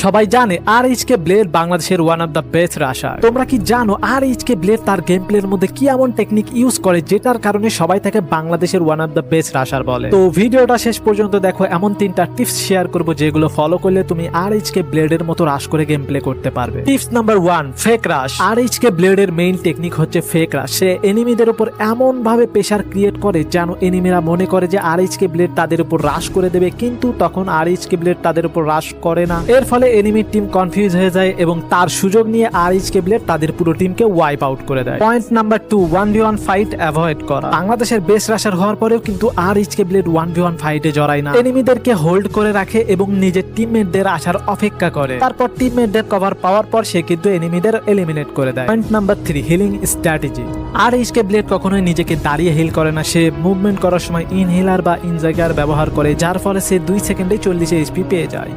সবাই জানে আর.এইচ.কে ব্লেড বাংলাদেশের one of the best rusher. তোমরা কি জানো আর.এইচ.কে ব্লেড তার গেম প্লের মধ্যে কি এমন টেকনিক ইউজ করে যেটার কারণে সবাই তাকে বাংলাদেশের one of the best rusher বলে। তো ভিডিওটা শেষ পর্যন্ত দেখো, এমন 3টা টিপস শেয়ার করবো যেগুলো ফলো করলে তুমি আর.এইচ.কে ব্লেডের মতো রাশ করে গেম প্লে করতে পারবে। টিপস নাম্বার 1, ফেক রাশ। আর.এইচ.কে ব্লেডের মেইন টেকনিক হচ্ছে ফেক রাশ। সে এনিমিদের উপর এমন ভাবে প্রেসার ক্রিয়েট করে যেন এনিমিরা মনে করে যে আর.এইচ.কে ব্লেড তাদের উপর রাশ করে দেবে, কিন্তু তখন আর.এইচ.কে ব্লেড তাদের উপর রাশ করে না। এর ফলে এনিমির টিম কনফিউজ হয়ে যায় এবং তার সুযোগ নিয়ে আর.এইচ.কে ব্লেড তাদের পুরো টিমকে ওয়াইপ আউট করে দেয়। Point number 2, 1v1 fight avoid করা। বাংলাদেশের বেস্ট রাশার হওয়ার পরেও কিন্তু আর.এইচ.কে ব্লেড 1v1 ফাইটে জড়ায় না। এনিমিদেরকে হোল্ড করে রাখে এবং নিজের টিমমেটদের আসার অপেক্ষা করে। তারপর টিমমেটদের কভার পাওয়ার পর সে কিন্তু এনিমিদের এলিমিনেট করে দেয়। Point number 3, healing strategy. RHK blade কখনোই নিজেকে দাঁড়িয়ে হিল করে না। সে মুভমেন্ট করার সময় ইনহেলার বা ইনজাগার ব্যবহার করে, যার ফলে সে 2 সেকেন্ডে 40 এইচপি পেয়ে যায়।